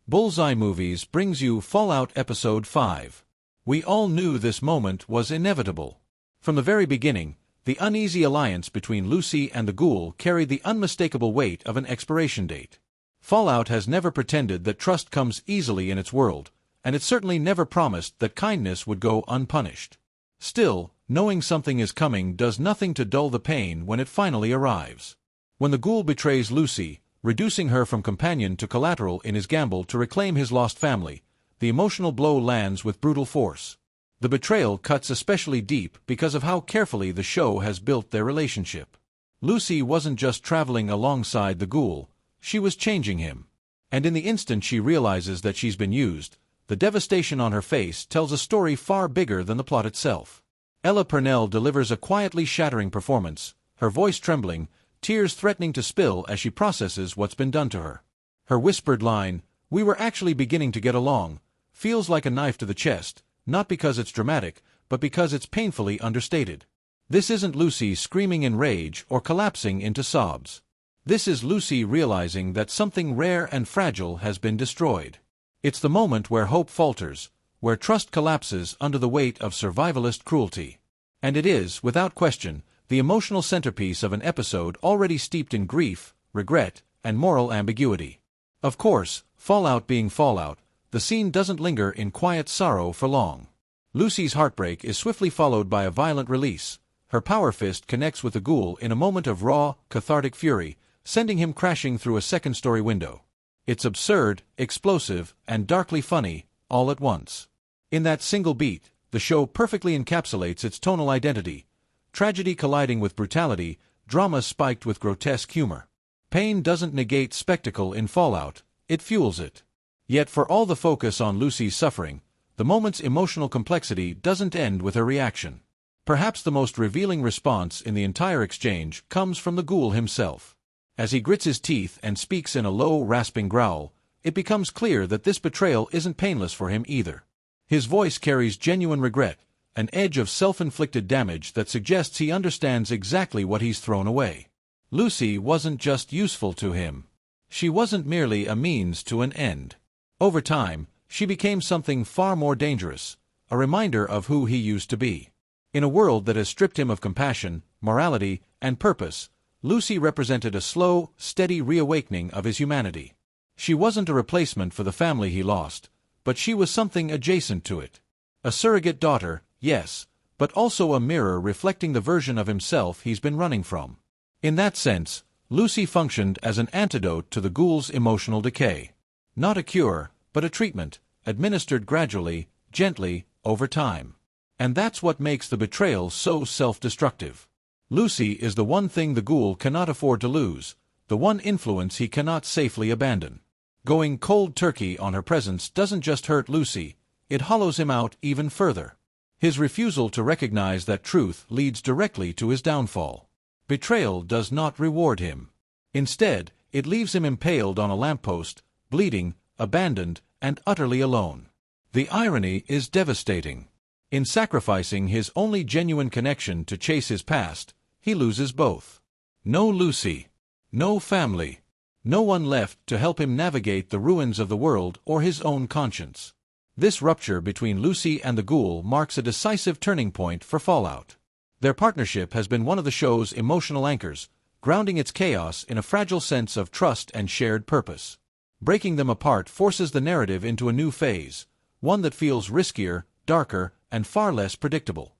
Bullseye Movies brings you Fallout Episode 5. We all knew this moment was inevitable. From the very beginning, the uneasy alliance between Lucy and the ghoul carried the unmistakable weight of an expiration date. Fallout has never pretended that trust comes easily in its world, and it certainly never promised that kindness would go unpunished. Still, knowing something is coming does nothing to dull the pain when it finally arrives. When the ghoul betrays Lucy, reducing her from companion to collateral in his gamble to reclaim his lost family, the emotional blow lands with brutal force. The betrayal cuts especially deep because of how carefully the show has built their relationship. Lucy wasn't just traveling alongside the ghoul, she was changing him. And in the instant she realizes that she's been used, the devastation on her face tells a story far bigger than the plot itself. Ella Purnell delivers a quietly shattering performance, her voice trembling, tears threatening to spill as she processes what's been done to her. Her whispered line, "We were actually beginning to get along," feels like a knife to the chest, not because it's dramatic, but because it's painfully understated. This isn't Lucy screaming in rage or collapsing into sobs. This is Lucy realizing that something rare and fragile has been destroyed. It's the moment where hope falters, where trust collapses under the weight of survivalist cruelty. And it is, without question, the emotional centerpiece of an episode already steeped in grief, regret, and moral ambiguity. Of course, Fallout being Fallout, the scene doesn't linger in quiet sorrow for long. Lucy's heartbreak is swiftly followed by a violent release. Her power fist connects with the ghoul in a moment of raw, cathartic fury, sending him crashing through a second-story window. It's absurd, explosive, and darkly funny, all at once. In that single beat, the show perfectly encapsulates its tonal identity. Tragedy colliding with brutality, drama spiked with grotesque humor. Pain doesn't negate spectacle in Fallout, it fuels it. Yet for all the focus on Lucy's suffering, the moment's emotional complexity doesn't end with her reaction. Perhaps the most revealing response in the entire exchange comes from the ghoul himself. As he grits his teeth and speaks in a low, rasping growl, it becomes clear that this betrayal isn't painless for him either. His voice carries genuine regret, an edge of self-inflicted damage that suggests he understands exactly what he's thrown away. Lucy wasn't just useful to him. She wasn't merely a means to an end. Over time, she became something far more dangerous, a reminder of who he used to be. In a world that has stripped him of compassion, morality, and purpose, Lucy represented a slow, steady reawakening of his humanity. She wasn't a replacement for the family he lost, but she was something adjacent to it. A surrogate daughter, yes, but also a mirror reflecting the version of himself he's been running from. In that sense, Lucy functioned as an antidote to the ghoul's emotional decay. Not a cure, but a treatment, administered gradually, gently, over time. And that's what makes the betrayal so self-destructive. Lucy is the one thing the ghoul cannot afford to lose, the one influence he cannot safely abandon. Going cold turkey on her presence doesn't just hurt Lucy, it hollows him out even further. His refusal to recognize that truth leads directly to his downfall. Betrayal does not reward him. Instead, it leaves him impaled on a lamppost, bleeding, abandoned, and utterly alone. The irony is devastating. In sacrificing his only genuine connection to chase his past, he loses both. No Lucy. No family. No one left to help him navigate the ruins of the world or his own conscience. This rupture between Lucy and the ghoul marks a decisive turning point for Fallout. Their partnership has been one of the show's emotional anchors, grounding its chaos in a fragile sense of trust and shared purpose. Breaking them apart forces the narrative into a new phase, one that feels riskier, darker, and far less predictable.